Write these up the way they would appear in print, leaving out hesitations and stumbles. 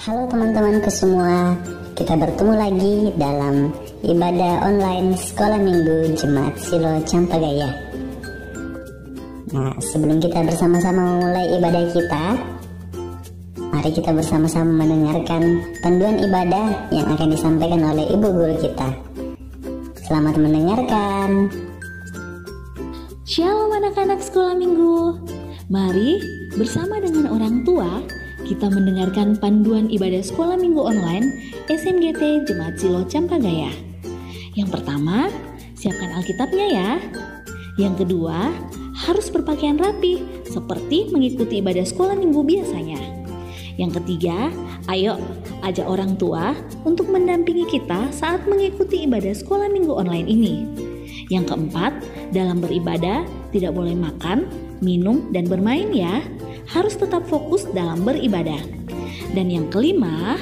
Halo teman-temanku semua, kita bertemu lagi dalam ibadah online Sekolah Minggu Jemaat Silo Campagaya. Nah, sebelum kita bersama-sama memulai ibadah kita, mari kita bersama-sama mendengarkan panduan ibadah yang akan disampaikan oleh Ibu Guru kita. Selamat mendengarkan. Shalom anak-anak sekolah minggu. Mari bersama dengan orang tua kita mendengarkan panduan ibadah sekolah minggu online SMGT Jemaat Silo Campagaya. Yang pertama, siapkan Alkitabnya ya. Yang kedua, harus berpakaian rapi seperti mengikuti ibadah sekolah minggu biasanya. Yang ketiga, ayo ajak orang tua untuk mendampingi kita saat mengikuti ibadah sekolah minggu online ini. Yang keempat, dalam beribadah tidak boleh makan, minum, dan bermain ya. Harus tetap fokus dalam beribadah. Dan yang kelima,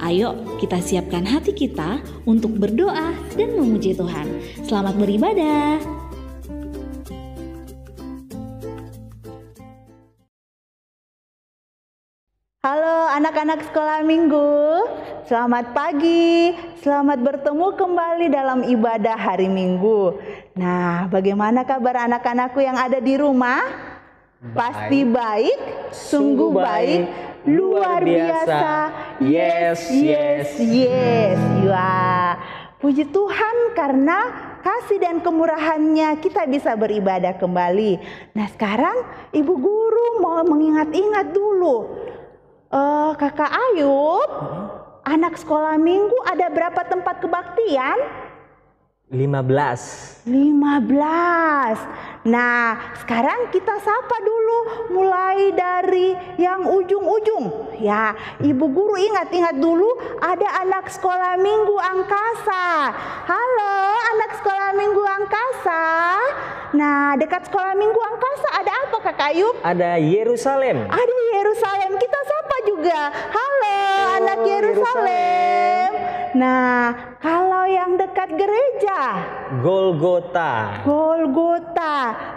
ayo kita siapkan hati kita untuk berdoa dan memuji Tuhan. Selamat beribadah. Halo anak-anak sekolah minggu, selamat pagi, selamat bertemu kembali dalam ibadah hari Minggu. Nah, bagaimana kabar anak-anakku yang ada di rumah? Pasti baik, sungguh baik, luar biasa. Yes. Ya, puji Tuhan karena kasih dan kemurahannya kita bisa beribadah kembali. Nah, sekarang Ibu Guru mau mengingat-ingat dulu. Kakak Ayub, anak sekolah minggu ada berapa tempat kebaktian? 15. Nah, sekarang kita sapa dulu mulai dari yang ujung-ujung. Ya, Ibu Guru ingat dulu ada anak sekolah minggu angkasa. Halo, anak sekolah minggu angkasa. Nah, dekat sekolah minggu angkasa ada apa Kakak Ayub? Ada Yerusalem. Ada Yerusalem. Kita sapa juga. Halo, anak Yerusalem. Nah, kalau yang dekat gereja? Golgota.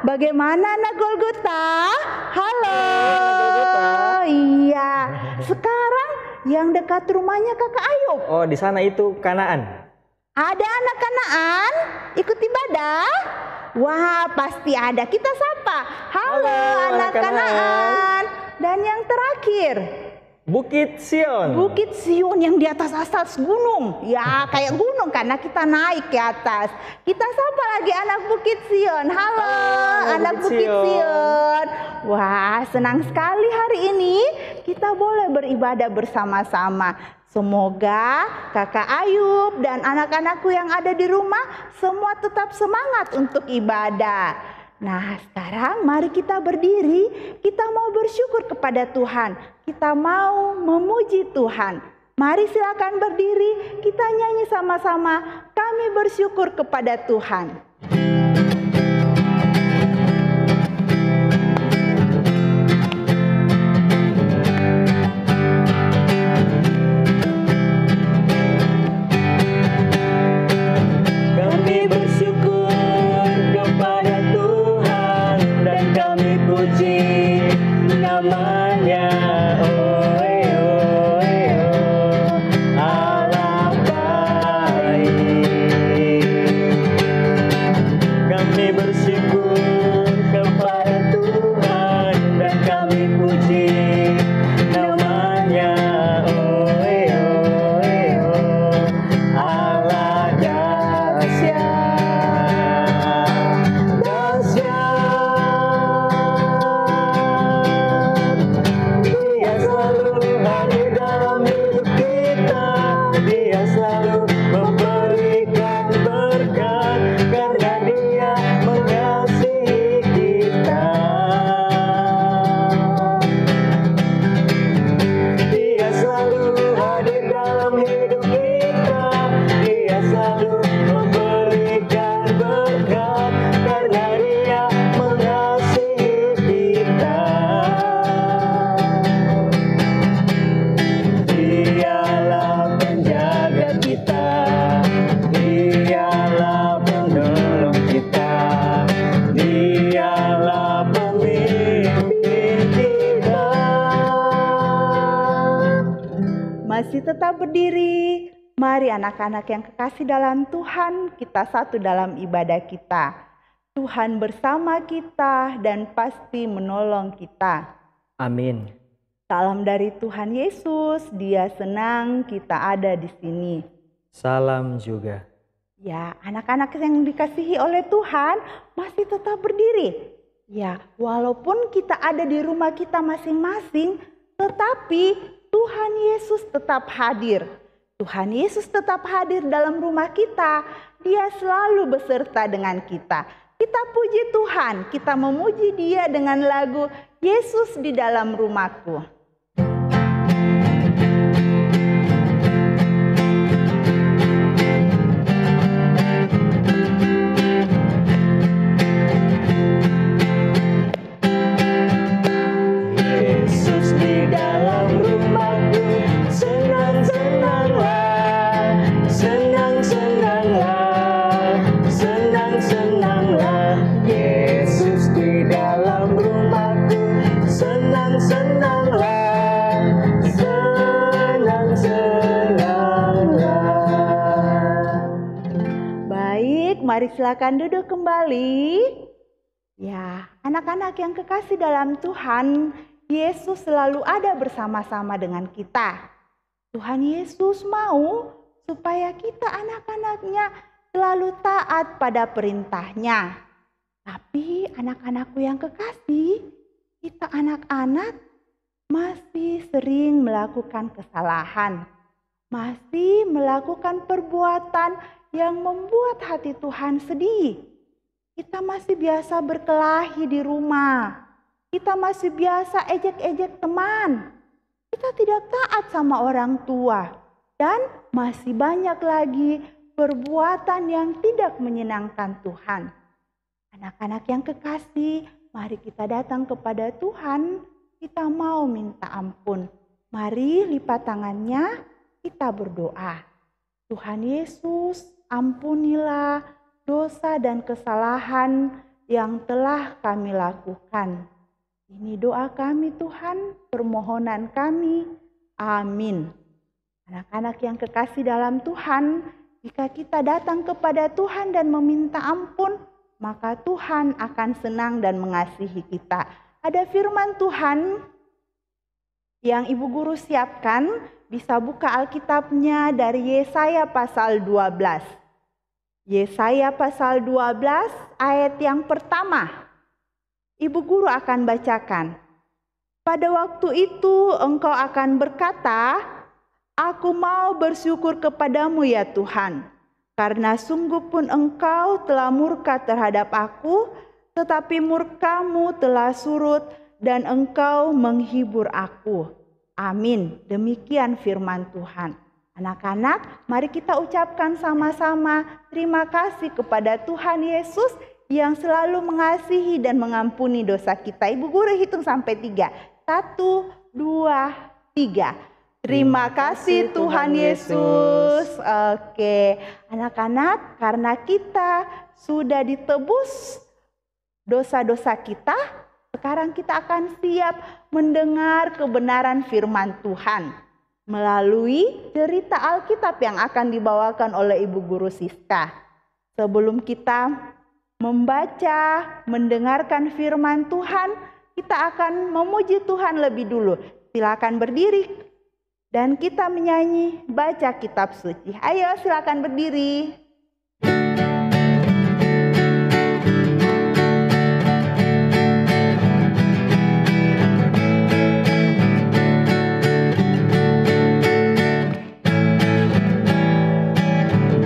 Bagaimana anak Golgota? Halo. Iya. Sekarang yang dekat rumahnya Kakak Ayub. Oh, di sana itu Kanaan. Ada anak Kanaan ikut ibadah? Wah, pasti ada. Kita sapa. Halo anak Kanaan. Dan yang terakhir, Bukit Sion yang di atas gunung. Ya, kayak gunung karena kita naik ke atas. Kita sapa lagi anak Bukit Sion. Halo anak Bukit Sion. Wah, senang sekali hari ini kita boleh beribadah bersama-sama. Semoga Kakak Ayub dan anak-anakku yang ada di rumah semua tetap semangat untuk ibadah. Nah, sekarang mari kita berdiri, kita mau bersyukur kepada Tuhan. Kita mau memuji Tuhan. Mari silakan berdiri, kita nyanyi sama-sama. Kami bersyukur kepada Tuhan. tetap berdiri. Mari anak-anak yang kekasih dalam Tuhan, kita satu dalam ibadah kita. Tuhan bersama kita dan pasti menolong kita. Amin. Salam dari Tuhan Yesus, Dia senang kita ada di sini. Salam juga. Ya, anak-anak yang dikasihi oleh Tuhan masih tetap berdiri. Ya, walaupun kita ada di rumah kita masing-masing, tetapi Tuhan Yesus tetap hadir. Tuhan Yesus tetap hadir dalam rumah kita. Dia selalu beserta dengan kita. Kita puji Tuhan, kita memuji Dia dengan lagu Yesus di dalam rumahku. Mari silakan duduk kembali. Ya, anak-anak yang kekasih dalam Tuhan, Yesus selalu ada bersama-sama dengan kita. Tuhan Yesus mau supaya kita anak-anaknya selalu taat pada perintahnya. Tapi anak-anakku yang kekasih, kita anak-anak masih sering melakukan kesalahan. Masih melakukan perbuatan yang membuat hati Tuhan sedih. Kita masih biasa berkelahi di rumah. Kita masih biasa ejek-ejek teman. Kita tidak taat sama orang tua. Dan masih banyak lagi perbuatan yang tidak menyenangkan Tuhan. Anak-anak yang kekasih, mari kita datang kepada Tuhan. Kita mau minta ampun. Mari lipat tangannya, kita berdoa. Tuhan Yesus, ampunilah dosa dan kesalahan yang telah kami lakukan. Ini doa kami Tuhan, permohonan kami. Amin. Anak-anak yang kekasih dalam Tuhan, jika kita datang kepada Tuhan dan meminta ampun, maka Tuhan akan senang dan mengasihi kita. Ada firman Tuhan yang Ibu Guru siapkan. Bisa buka Alkitabnya dari Yesaya pasal 12. Yesaya pasal 12 ayat yang pertama. Ibu Guru akan bacakan. Pada waktu itu engkau akan berkata, aku mau bersyukur kepadamu ya Tuhan. Karena sungguh pun engkau telah murka terhadap aku, tetapi murkamu telah surut dan engkau menghibur aku. Amin. Demikian firman Tuhan. Anak-anak, mari kita ucapkan sama-sama terima kasih kepada Tuhan Yesus yang selalu mengasihi dan mengampuni dosa kita. Ibu Guru hitung sampai 3. 1, 2, 3. Terima kasih Tuhan Yesus. Oke, anak-anak, karena kita sudah ditebus dosa-dosa kita, sekarang kita akan siap mendengar kebenaran firman Tuhan melalui cerita Alkitab yang akan dibawakan oleh Ibu Guru Siska. Sebelum kita membaca, mendengarkan firman Tuhan, kita akan memuji Tuhan lebih dulu. Silakan berdiri dan kita menyanyi baca kitab suci. Ayo silakan berdiri.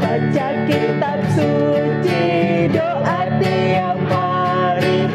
Baca kitab suci, doa tiap hari.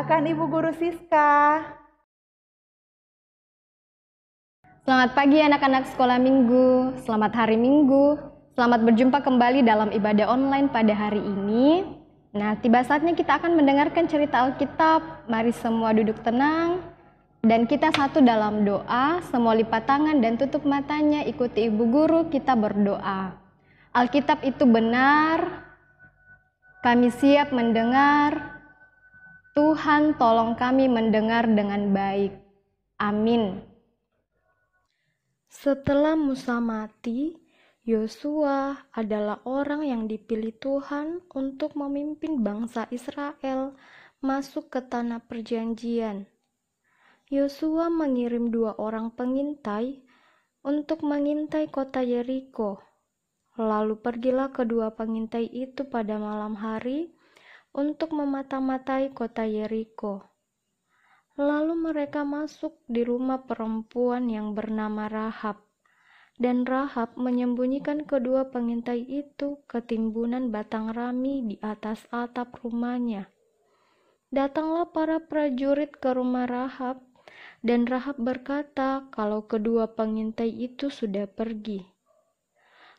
Silakan Ibu Guru Siska. Selamat pagi anak-anak sekolah minggu, selamat hari minggu, selamat berjumpa kembali dalam ibadah online pada hari ini. Nah, tiba saatnya kita akan mendengarkan cerita Alkitab. Mari semua duduk tenang dan kita satu dalam doa, semua lipat tangan dan tutup matanya, ikuti Ibu Guru, kita berdoa. Alkitab itu benar, kami siap mendengar, Tuhan tolong kami mendengar dengan baik. Amin. Setelah Musa mati, Yosua adalah orang yang dipilih Tuhan untuk memimpin bangsa Israel masuk ke tanah perjanjian. Yosua mengirim 2 orang pengintai untuk mengintai kota Yeriko. Lalu pergilah kedua pengintai itu pada malam hari untuk memata-matai kota Yeriko. Lalu mereka masuk di rumah perempuan yang bernama Rahab, dan Rahab menyembunyikan kedua pengintai itu ke timbunan batang rami di atas atap rumahnya. Datanglah para prajurit ke rumah Rahab, dan Rahab berkata kalau kedua pengintai itu sudah pergi.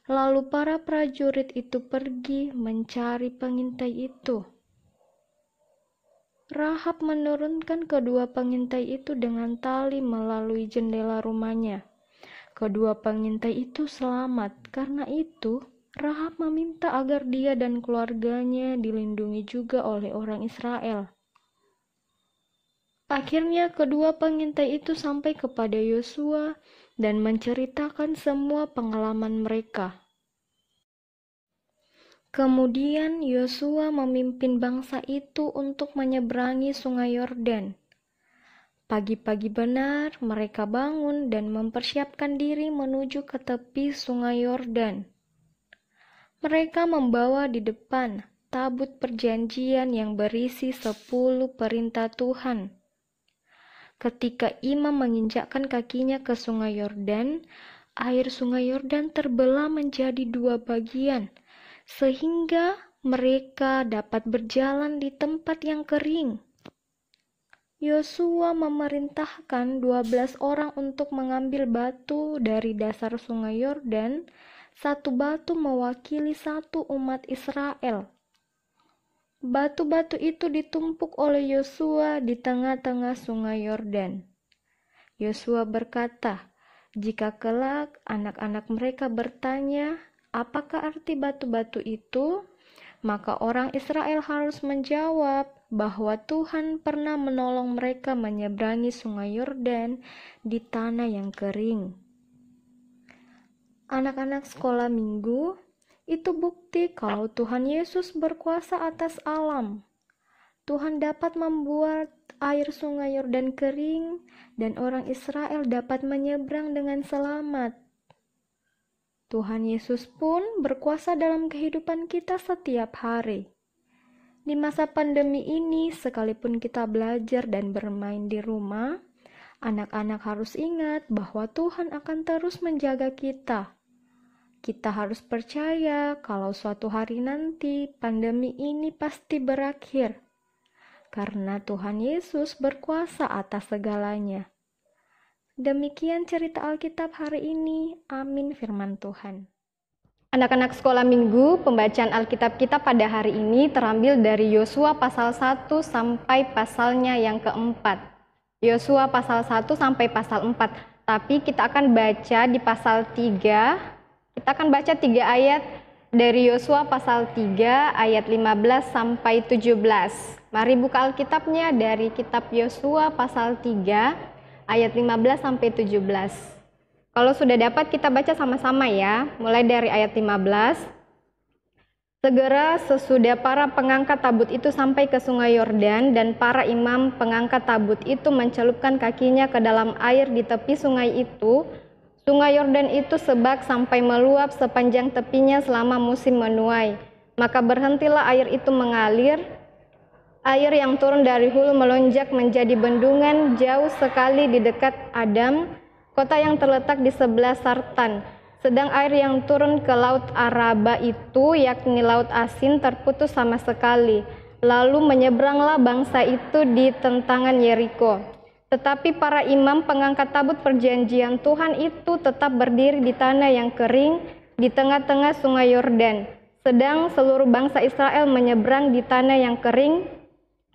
Lalu para prajurit itu pergi mencari pengintai itu. Rahab menurunkan kedua pengintai itu dengan tali melalui jendela rumahnya. Kedua pengintai itu selamat. Karena itu, Rahab meminta agar dia dan keluarganya dilindungi juga oleh orang Israel. Akhirnya kedua pengintai itu sampai kepada Yosua dan menceritakan semua pengalaman mereka. Kemudian Yosua memimpin bangsa itu untuk menyeberangi sungai Yordan. Pagi-pagi benar mereka bangun dan mempersiapkan diri menuju ke tepi sungai Yordan. Mereka membawa di depan tabut perjanjian yang berisi 10 perintah Tuhan. Ketika imam menginjakkan kakinya ke sungai Yordan, air sungai Yordan terbelah menjadi 2 bagian, sehingga mereka dapat berjalan di tempat yang kering. Yosua memerintahkan 12 orang untuk mengambil batu dari dasar sungai Yordan, 1 batu mewakili 1 umat Israel. Batu-batu itu ditumpuk oleh Yosua di tengah-tengah sungai Yordan. Yosua berkata, jika kelak anak-anak mereka bertanya, apakah arti batu-batu itu? Maka orang Israel harus menjawab bahwa Tuhan pernah menolong mereka menyeberangi sungai Yordan di tanah yang kering. Anak-anak sekolah minggu, itu bukti kalau Tuhan Yesus berkuasa atas alam. Tuhan dapat membuat air sungai Yordan kering dan orang Israel dapat menyeberang dengan selamat. Tuhan Yesus pun berkuasa dalam kehidupan kita setiap hari. Di masa pandemi ini, sekalipun kita belajar dan bermain di rumah, anak-anak harus ingat bahwa Tuhan akan terus menjaga kita. Kita harus percaya kalau suatu hari nanti pandemi ini pasti berakhir, karena Tuhan Yesus berkuasa atas segalanya. Demikian cerita Alkitab hari ini. Amin firman Tuhan. Anak-anak sekolah minggu, pembacaan Alkitab kita pada hari ini terambil dari Yosua pasal 1 sampai pasalnya yang keempat. Yosua pasal 1 sampai pasal 4, tapi kita akan baca di pasal 3. Kita akan baca 3 ayat dari Yosua pasal 3 ayat 15 sampai 17. Mari buka Alkitabnya dari kitab Yosua pasal 3 ayat 15 sampai 17. Kalau sudah dapat kita baca sama-sama ya. Mulai dari ayat 15. Segera sesudah para pengangkat tabut itu sampai ke sungai Yordan dan para imam pengangkat tabut itu mencelupkan kakinya ke dalam air di tepi sungai itu, sungai Yordan itu sebak sampai meluap sepanjang tepinya selama musim menuai. Maka berhentilah air itu mengalir. Air yang turun dari hulu melonjak menjadi bendungan jauh sekali di dekat Adam, kota yang terletak di sebelah Sartan. Sedang air yang turun ke laut Araba itu, yakni laut asin, terputus sama sekali. Lalu menyeberanglah bangsa itu di tentangan Yeriko. Tetapi para imam pengangkat tabut perjanjian Tuhan itu tetap berdiri di tanah yang kering di tengah-tengah sungai Yordan. Sedang seluruh bangsa Israel menyeberang di tanah yang kering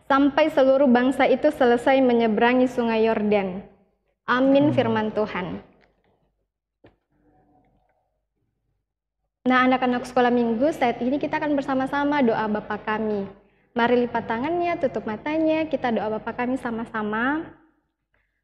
sampai seluruh bangsa itu selesai menyeberangi sungai Yordan. Amin firman Tuhan. Nah, anak-anak sekolah minggu, saat ini kita akan bersama-sama doa Bapa kami. Mari lipat tangannya, tutup matanya, kita doa Bapa kami sama-sama.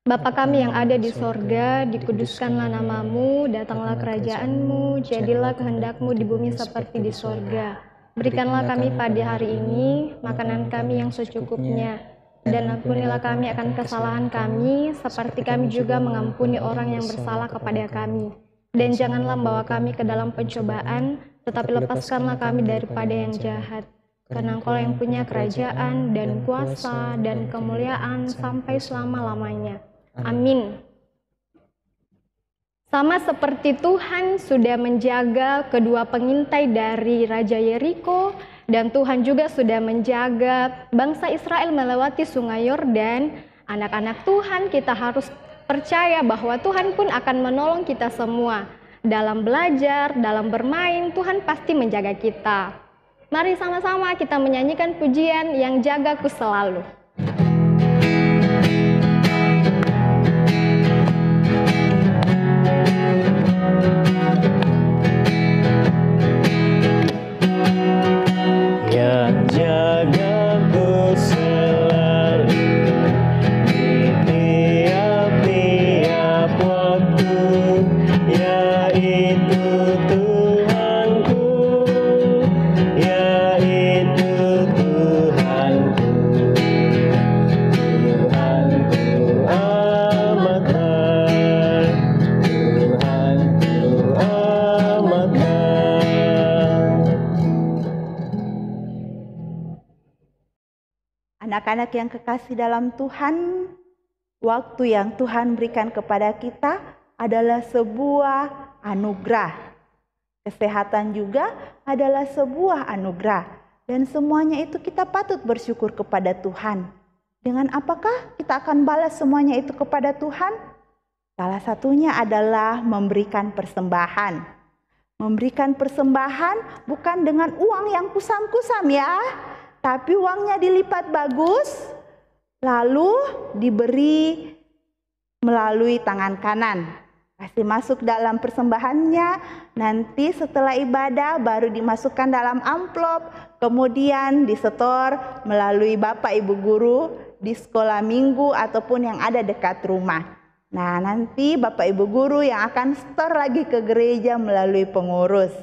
Bapa kami yang ada di sorga, dikuduskanlah namamu, datanglah kerajaanmu, jadilah kehendakmu di bumi seperti di sorga. Berikanlah kami pada hari ini makanan kami yang secukupnya, dan ampunilah kami akan kesalahan kami, seperti kami juga mengampuni orang yang bersalah kepada kami. Dan janganlah membawa kami ke dalam pencobaan, tetapi lepaskanlah kami daripada yang jahat. Karena Engkau yang punya kerajaan dan kuasa dan kemuliaan sampai selama-lamanya. Amin. Sama seperti Tuhan sudah menjaga kedua pengintai dari Raja Yeriko, dan Tuhan juga sudah menjaga bangsa Israel melewati sungai Yordan, anak-anak Tuhan kita harus percaya bahwa Tuhan pun akan menolong kita semua. Dalam belajar, dalam bermain, Tuhan pasti menjaga kita. Mari sama-sama kita menyanyikan pujian yang jagaku selalu. Yang jagaku selalu di tiap-tiap waktu, yaitu Tuhanku, yaitu Tuhanku, Tuhanku amatkan, Tuhanku amatkan. Anak-anak yang kekasih dalam Tuhan, waktu yang Tuhan berikan kepada kita adalah sebuah anugerah. Kesehatan juga adalah sebuah anugerah. Dan semuanya itu kita patut bersyukur kepada Tuhan. Dengan apakah kita akan balas semuanya itu kepada Tuhan? Salah satunya adalah memberikan persembahan. Memberikan persembahan bukan dengan uang yang kusam-kusam ya, tapi uangnya dilipat bagus, lalu diberi melalui tangan kanan. Kasih masuk dalam persembahannya, nanti setelah ibadah baru dimasukkan dalam amplop, kemudian disetor melalui Bapak Ibu Guru di sekolah minggu ataupun yang ada dekat rumah. Nah, nanti Bapak Ibu Guru yang akan setor lagi ke gereja melalui pengurus.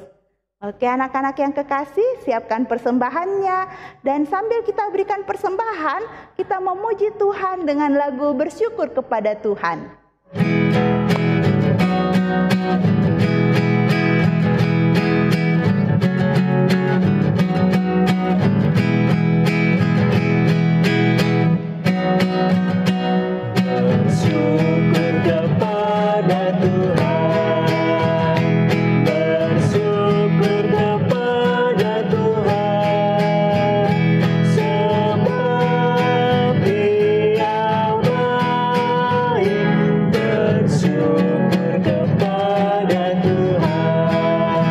Oke, anak-anak yang kekasih, siapkan persembahannya. Dan sambil kita berikan persembahan, kita memuji Tuhan dengan lagu bersyukur kepada Tuhan. Bersyukur kepada Tuhan, bersyukur kepada Tuhan, sebab Dia baik. Bersyukur kepada Tuhan.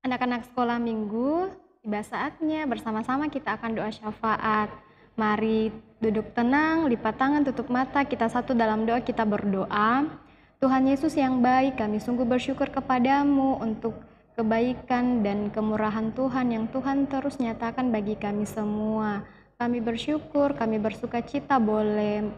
Anak-anak sekolah minggu, tiba saatnya bersama-sama kita akan doa syafaat. Mari duduk tenang, lipat tangan, tutup mata, kita satu dalam doa, kita berdoa. Tuhan Yesus yang baik, kami sungguh bersyukur kepadamu untuk kebaikan dan kemurahan Tuhan yang Tuhan terus nyatakan bagi kami semua. Kami bersyukur, kami bersuka cita boleh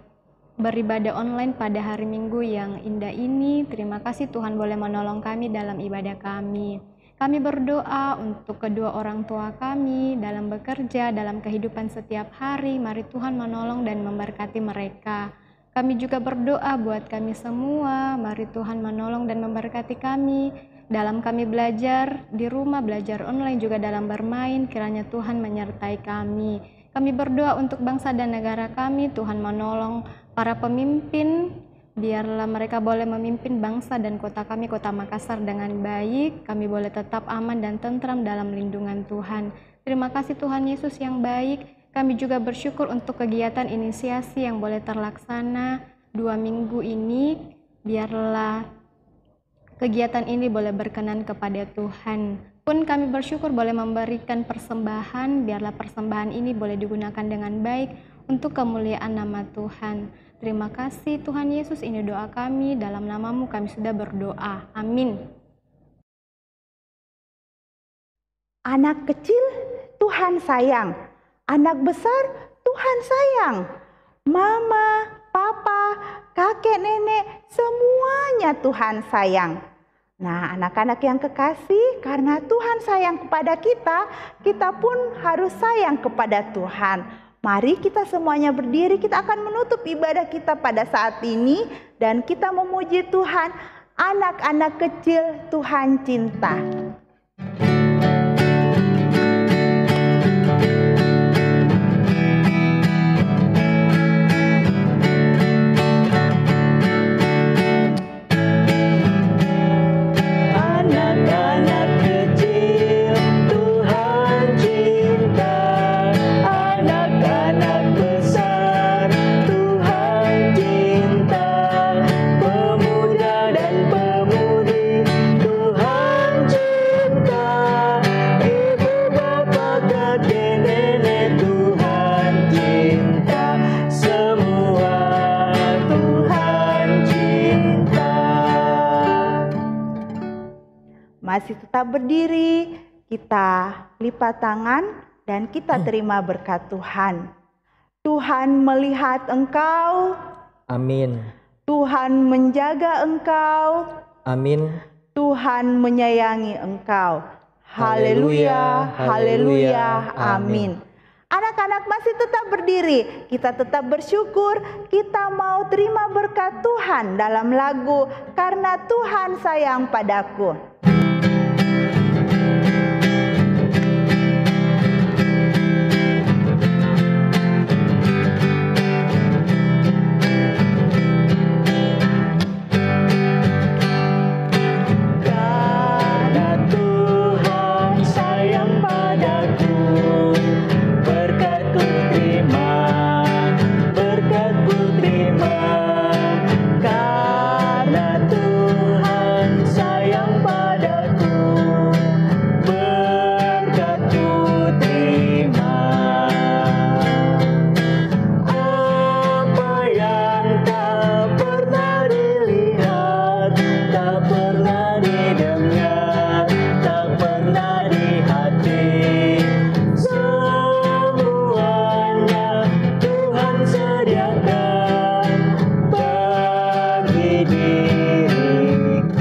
beribadah online pada hari Minggu yang indah ini. Terima kasih Tuhan boleh menolong kami dalam ibadah kami. Kami berdoa untuk kedua orang tua kami dalam bekerja, dalam kehidupan setiap hari. Mari Tuhan menolong dan memberkati mereka. Kami juga berdoa buat kami semua. Mari Tuhan menolong dan memberkati kami. Dalam kami belajar di rumah, belajar online, juga dalam bermain. Kiranya Tuhan menyertai kami. Kami berdoa untuk bangsa dan negara kami. Tuhan menolong para pemimpin, Biarlah mereka boleh memimpin bangsa dan kota kami, kota Makassar dengan baik. Kami boleh tetap aman dan tentram dalam lindungan Tuhan. Terima kasih Tuhan Yesus yang baik. Kami juga bersyukur untuk kegiatan inisiasi yang boleh terlaksana 2 minggu ini. Biarlah kegiatan ini boleh berkenan kepada Tuhan. Pun kami bersyukur boleh memberikan persembahan. Biarlah persembahan ini boleh digunakan dengan baik untuk kemuliaan nama Tuhan. Terima kasih Tuhan Yesus, ini doa kami, dalam namamu kami sudah berdoa. Amin. Anak kecil Tuhan sayang, anak besar Tuhan sayang. Mama, papa, kakek, nenek, semuanya Tuhan sayang. Nah, anak-anak yang kekasih, karena Tuhan sayang kepada kita, kita pun harus sayang kepada Tuhan. Mari kita semuanya berdiri, kita akan menutup ibadah kita pada saat ini dan kita memuji Tuhan. Anak-anak kecil Tuhan cinta. Anak-anak kecil Tuhan cinta, anak-anak besar Tuhan cinta, pemuda dan pemudi Tuhan cinta, ibu bapak kakek nenek Tuhan cinta, semua Tuhan cinta. Masih tetap berdiri, kita lipat tangan dan kita terima berkat Tuhan. Tuhan melihat engkau, Amin. Tuhan menjaga engkau, Amin. Tuhan menyayangi engkau. Haleluya, haleluya, amin. Anak-anak masih tetap berdiri, kita tetap bersyukur, kita mau terima berkat Tuhan dalam lagu Karena Tuhan Sayang Padaku. Karena Tuhan sayang padaku, berkat-Ku terima, berkat-Ku terima. Karena Tuhan sayang padaku, berkat-Ku terima. Apa yang tak pernah dilihat, tak pernah didengar, tak pernah di hati, semuanya Tuhan sediakan bagi diriku.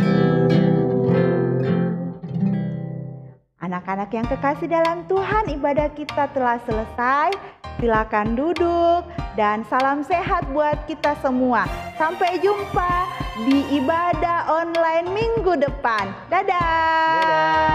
Anak-anak yang kekasih dalam Tuhan, ibadah kita telah selesai. Silakan duduk dan salam sehat buat kita semua. Sampai jumpa di ibadah online minggu depan. Dadah.